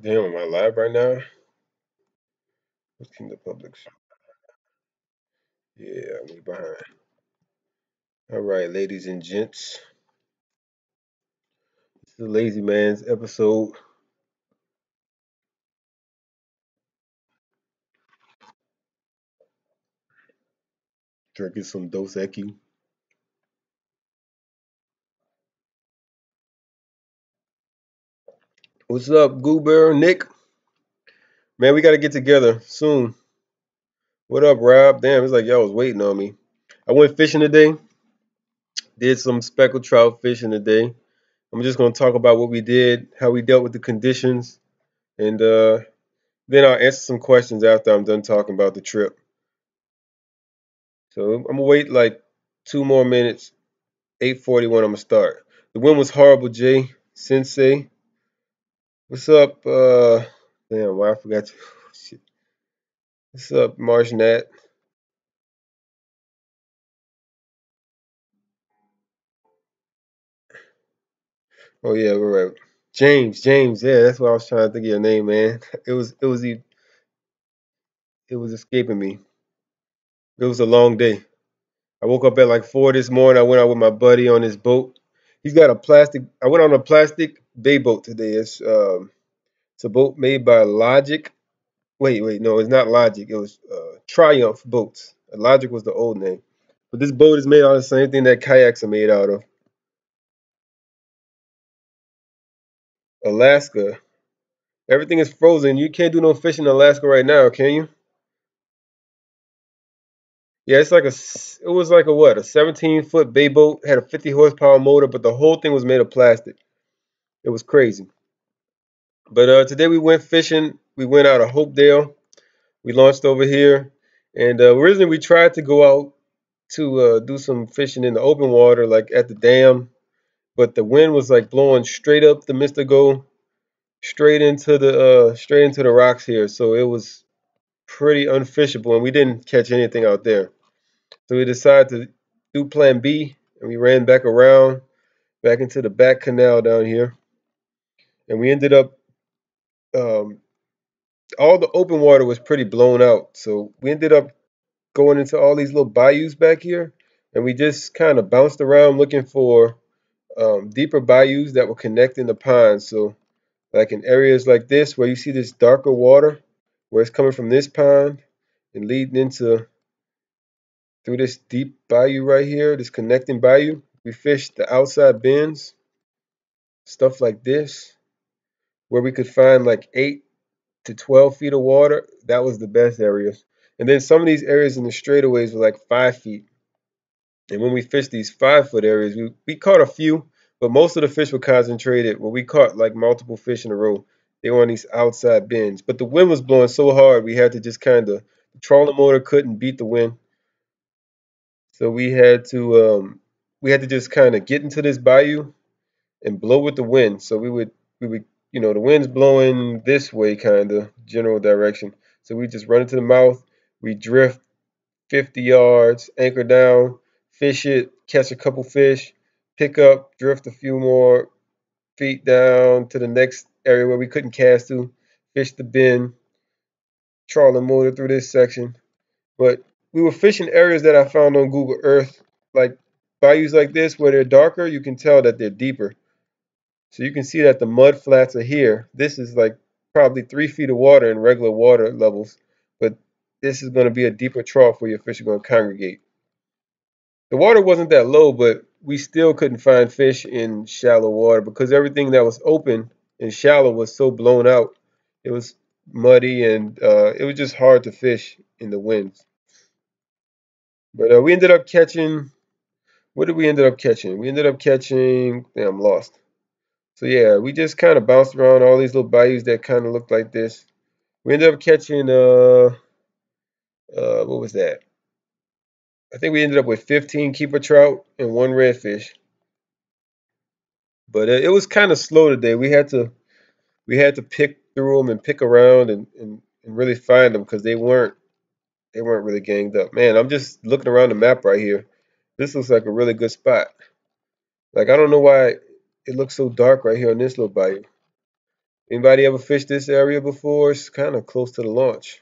Damn, am I live right now? Let's keep the public. Yeah, I'm way behind. All right, ladies and gents. This is the Lazy Man's episode. Drinking some Dos Equis. What's up, Goober, Nick? Man, we got to get together soon. What up, Rob? Damn, it's like y'all was waiting on me. I went fishing today. Did some speckled trout fishing today. I'm just going to talk about what we did, how we dealt with the conditions, and then I'll answer some questions after I'm done talking about the trip. So I'm going to wait like 2 more minutes. 8:41, I'm gonna start. The wind was horrible, Jay. Sensei. What's up? Damn, why I forgot to shit. What's up, Marsh Nat? Oh yeah, we're right. James, yeah, that's what I was trying to think of your name, man. It was escaping me. It was a long day. I woke up at like 4 this morning. I went out with my buddy on his boat. He's got a plastic I went on a plastic bay boat today. It's a boat made by Logic. Wait, no, it's not Logic. It was Triumph Boats. Logic was the old name. But this boat is made out of the same thing that kayaks are made out of. Alaska. Everything is frozen. You can't do no fishing in Alaska right now, can you? Yeah, it was like a what? A 17-foot bay boat, had a 50 horsepower motor, but the whole thing was made of plastic. It was crazy. But today we went fishing. We went out of Hopedale. We launched over here. And originally we tried to go out to do some fishing in the open water, like at the dam, but the wind was like blowing straight up the Mystico, straight into the rocks here. So it was pretty unfishable, and we didn't catch anything out there. So we decided to do Plan B, and we ran back around, back into the back canal down here, and we ended up um, all the open water was pretty blown out. So we ended up going into all these little bayous back here, and we just kind of bounced around looking for deeper bayous that will connect in the ponds. So, like in areas like this where you see this darker water, where it's coming from this pond and leading into through this deep bayou right here, this connecting bayou, we fished the outside bends, stuff like this, where we could find like 8 to 12 feet of water. That was the best areas. And then some of these areas in the straightaways were like 5 feet. And when we fished these 5 foot areas, we caught a few, but most of the fish were concentrated. When we caught like multiple fish in a row, they were on these outside bends. But the wind was blowing so hard, we had to just kind of, the trolling motor couldn't beat the wind. So we had to just kind of get into this bayou and blow with the wind. So we would, the wind's blowing this way, kind of general direction. So we just run into the mouth, we drift 50 yards, anchor down, fish it, catch a couple fish, pick up, drift a few more feet down to the next area where we couldn't cast to, fish the bend, trolling motor through this section. But we were fishing areas that I found on Google Earth, like bayous like this where they're darker, you can tell that they're deeper. So you can see that the mud flats are here. This is like probably 3 feet of water in regular water levels, but this is going to be a deeper trough where your fish are going to congregate. The water wasn't that low, but we still couldn't find fish in shallow water because everything that was open and shallow was so blown out. It was muddy and it was just hard to fish in the winds. But we ended up catching. What did we end up catching? We ended up catching. Damn, I'm lost. So yeah, we just kind of bounced around all these little bayous that kind of looked like this. We ended up catching. What was that? I think we ended up with 15 keeper trout and one redfish. But it was kind of slow today. We had to pick through them and pick around and really find them because they weren't really ganged up. Man, I'm just looking around the map right here. This looks like a really good spot. Like I don't know why it looks so dark right here on this little bayou. Anybody ever fished this area before? It's kind of close to the launch.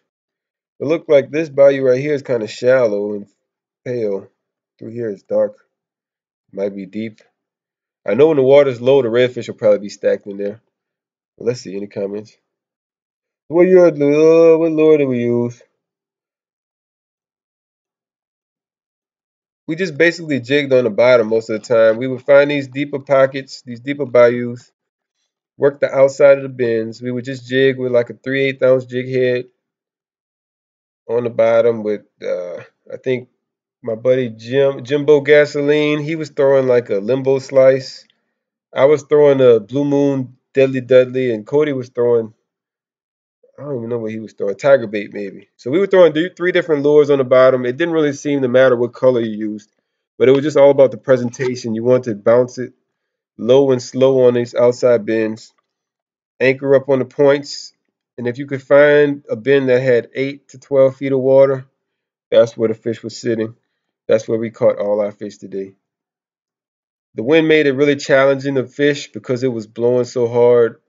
It looked like this bayou right here is kind of shallow and pale. Through here it's dark. Might be deep. I know when the water's low, the redfish will probably be stacked in there. But let's see, any comments? What lure do we use? We just basically jigged on the bottom most of the time. We would find these deeper pockets, these deeper bayous, work the outside of the bends. We would just jig with like a 3/8 ounce jig head on the bottom with, I think my buddy Jimbo Gasoline, he was throwing like a limbo slice. I was throwing a Blue Moon Deadly Dudley, and Cody was throwing, I don't even know what he was throwing, tiger bait maybe. So we were throwing three different lures on the bottom. It didn't really seem to matter what color you used, but it was just all about the presentation. You want to bounce it low and slow on these outside bends, anchor up on the points, and if you could find a bend that had 8 to 12 feet of water, that's where the fish was sitting. That's where we caught all our fish today. The wind made it really challenging to fish because it was blowing so hard.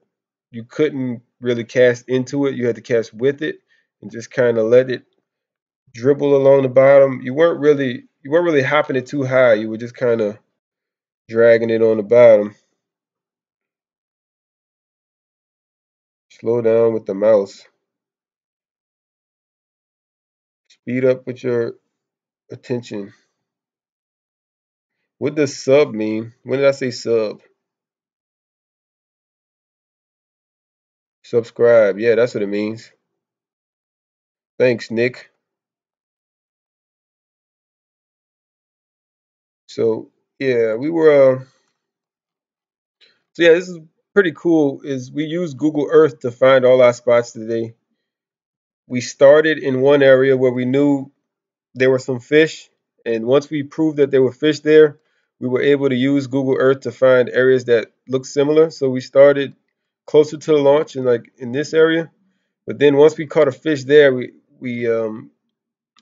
You couldn't really cast into it. You had to cast with it and just kind of let it dribble along the bottom. You weren't really hopping it too high. You were just kind of dragging it on the bottom. Slow down with the mouse. Speed up with your attention. What does sub mean? When did I say sub? Subscribe. Yeah, that's what it means. Thanks, Nick. So yeah, we were. So yeah, this is pretty cool. Is we used Google Earth to find all our spots today. We started in one area where we knew there were some fish, and once we proved that there were fish there, we were able to use Google Earth to find areas that look similar. So we started closer to the launch in like in this area, but then once we caught a fish there, we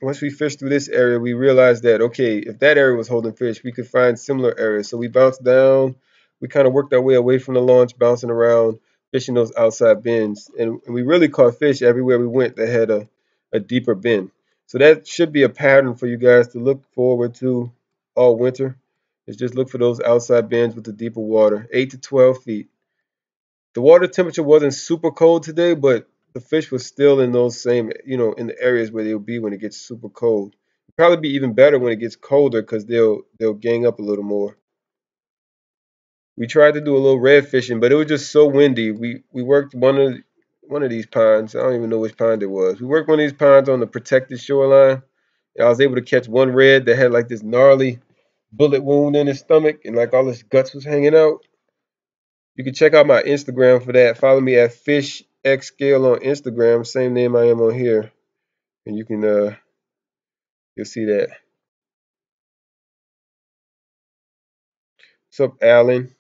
once we fished through this area, we realized that, okay, if that area was holding fish, we could find similar areas. So we bounced down. We kind of worked our way away from the launch, bouncing around, fishing those outside bends. And we really caught fish everywhere we went that had a deeper bend. So that should be a pattern for you guys to look forward to all winter. Is just look for those outside bends with the deeper water, 8 to 12 feet. The water temperature wasn't super cold today, but the fish was still in those same, in the areas where they'll be when it gets super cold. It'll probably be even better when it gets colder because they'll gang up a little more. We tried to do a little red fishing, but it was just so windy. We worked one of these ponds. I don't even know which pond it was. We worked one of these ponds on the protected shoreline. And I was able to catch one red that had like this gnarly bullet wound in his stomach and like all his guts was hanging out. You can check out my Instagram for that. Follow me at FishXScale on Instagram, same name I am on here, and you can you'll see that. What's up, Alan?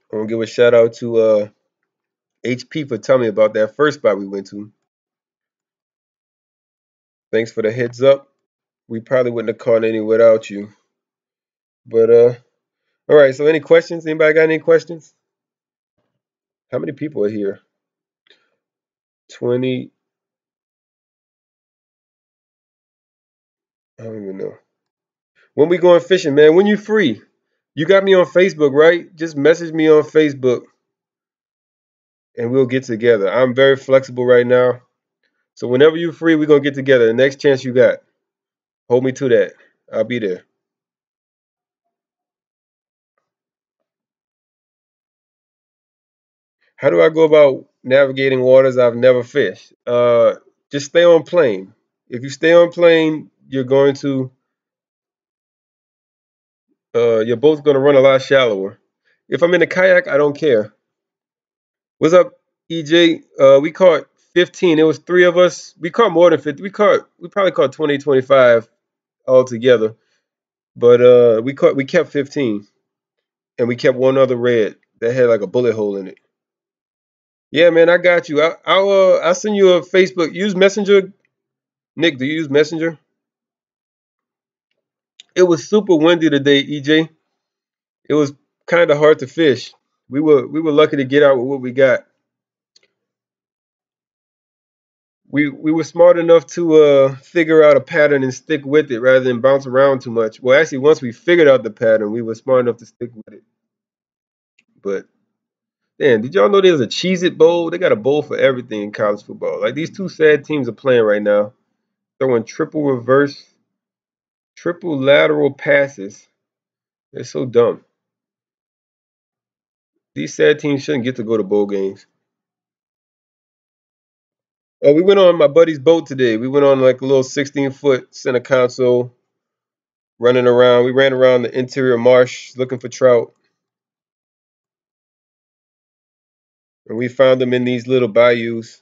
I want to give a shout out to HP for telling me about that first spot we went to. Thanks for the heads up. We probably wouldn't have caught any without you. But all right. So any questions? Anybody got any questions? How many people are here? 20. I don't even know. When we going fishing, man? When you free? You got me on Facebook, right? Just message me on Facebook and we'll get together. I'm very flexible right now. So whenever you're free, we're gonna get together. The next chance you got. Hold me to that. I'll be there. How do I go about navigating waters I've never fished? Just stay on plane. If you stay on plane, your boat's gonna run a lot shallower. If I'm in a kayak, I don't care. What's up, EJ? We caught 15. It was three of us. We caught more than 50. We probably caught 20, 25 altogether. But we kept 15. And we kept one other red that had like a bullet hole in it. Yeah, man, I got you. I'll send you a Facebook. Use Messenger. Nick, do you use Messenger? It was super windy today, EJ. It was kind of hard to fish. We were lucky to get out with what we got. We were smart enough to figure out a pattern and stick with it rather than bounce around too much. Well, actually, once we figured out the pattern, we were smart enough to stick with it. But damn, did y'all know there's a Cheez It Bowl? They got a bowl for everything in college football. Like these two sad teams are playing right now, throwing triple reverse, triple lateral passes. They're so dumb. These sad teams shouldn't get to go to bowl games. Oh, we went on my buddy's boat today. We went on like a little 16-foot center console, running around. We ran around the interior marsh looking for trout, and we found them in these little bayous.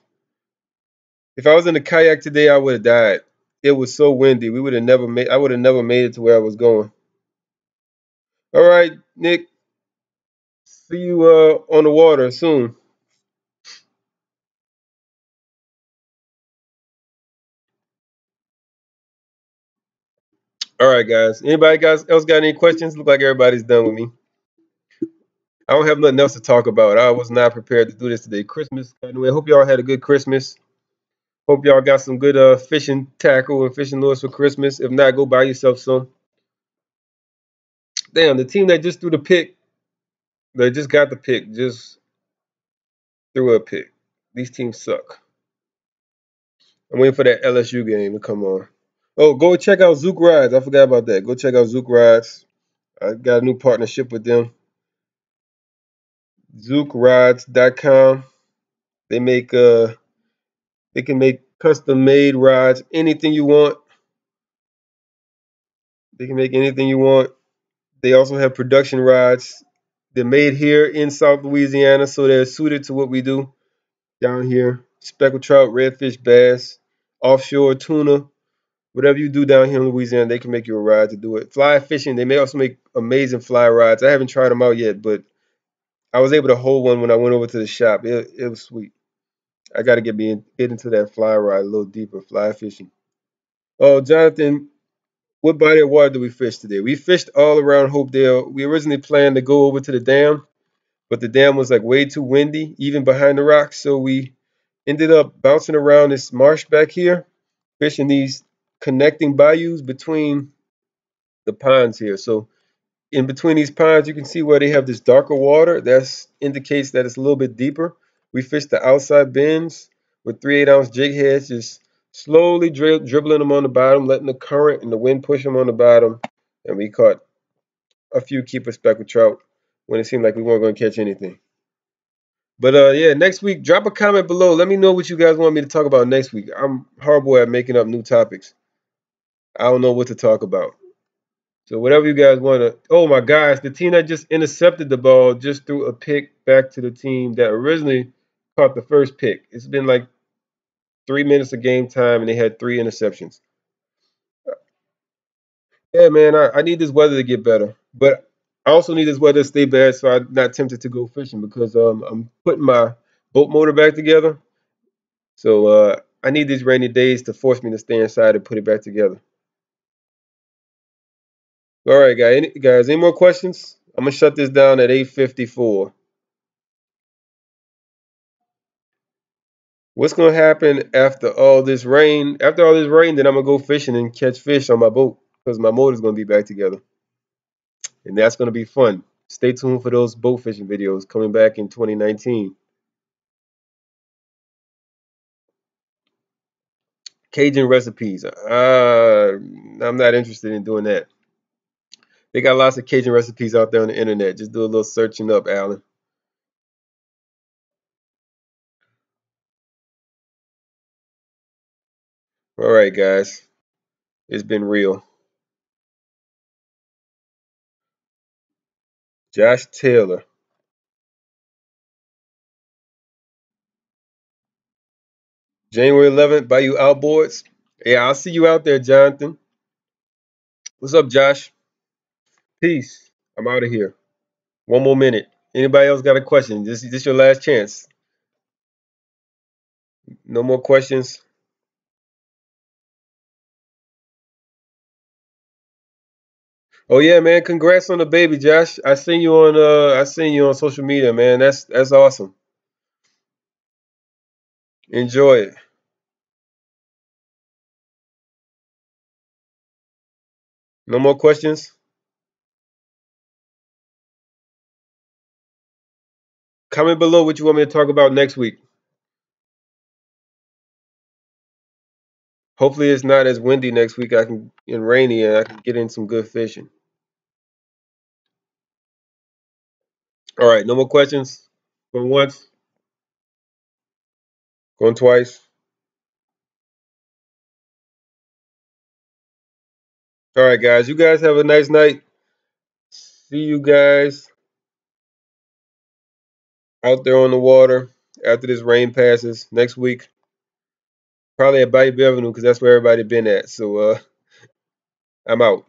If I was in a kayak today, I would have died. It was so windy. We would have never made. I would have never made it to where I was going. All right, Nick. See you on the water soon. All right, guys. Anybody guys else got any questions? Look like everybody's done with me. I don't have nothing else to talk about. I was not prepared to do this today. Christmas. Anyway, hope y'all had a good Christmas. Hope y'all got some good fishing tackle and fishing lures for Christmas. If not, go buy yourself some. Damn, the team that just threw the pick, they just got the pick, just threw a pick. These teams suck. I'm waiting for that LSU game to come on. Oh, go check out Zook Rides. I forgot about that. Go check out Zook Rides. I got a new partnership with them. ZookRides.com. They make they can make custom made rides, anything you want. They can make anything you want. They also have production rides. They're made here in South Louisiana, so they're suited to what we do down here. Speckled trout, redfish, bass, offshore tuna, whatever you do down here in Louisiana, they can make you a ride to do it. Fly fishing, they may also make amazing fly rides. I haven't tried them out yet, but I was able to hold one when I went over to the shop. It was sweet. I got to get into that fly ride a little deeper, fly fishing. Oh, Jonathan, what body of water did we fish today? We fished all around Hopedale. We originally planned to go over to the dam, but the dam was like way too windy, even behind the rocks. So we ended up bouncing around this marsh back here, fishing these connecting bayous between the ponds here. So in between these ponds, you can see where they have this darker water. That indicates that it's a little bit deeper. We fished the outside bends with 3/8 ounce jig heads, just slowly dribbling them on the bottom, letting the current and the wind push them on the bottom. And we caught a few keeper speckled trout when it seemed like we weren't going to catch anything. But yeah, next week, drop a comment below. Let me know what you guys want me to talk about next week. I'm horrible at making up new topics. I don't know what to talk about. So whatever you guys want to. Oh my gosh, the team that just intercepted the ball just threw a pick back to the team that originally caught the first pick. It's been like 3 minutes of game time, and they had 3 interceptions. Yeah, man, I need this weather to get better, but I also need this weather to stay bad so I'm not tempted to go fishing because I'm putting my boat motor back together. So I need these rainy days to force me to stay inside and put it back together. All right, guys, any more questions? I'm gonna shut this down at 8:54. What's gonna happen after all this rain? After all this rain, then I'm gonna go fishing and catch fish on my boat because my motor's gonna be back together, and that's gonna be fun. Stay tuned for those boat fishing videos coming back in 2019. Cajun recipes. I'm not interested in doing that. They got lots of Cajun recipes out there on the internet. Just do a little searching up, Alan. All right, guys. It's been real. Josh Taylor, January 11th, Bayou Outboards. Yeah, I'll see you out there, Jonathan. What's up, Josh? Peace. I'm out of here. One more minute. Anybody else got a question? This your last chance. No more questions. Oh yeah, man! Congrats on the baby, Josh. I seen you on social media, man. That's awesome. Enjoy it. No more questions? Comment below what you want me to talk about next week. Hopefully it's not as windy next week. I can and rainy, and I can get in some good fishing. All right, no more questions. Going once, going twice. All right, guys. You guys have a nice night. See you guys out there on the water after this rain passes next week. Probably at Bayou Avenue because that's where everybody been at. So I'm out.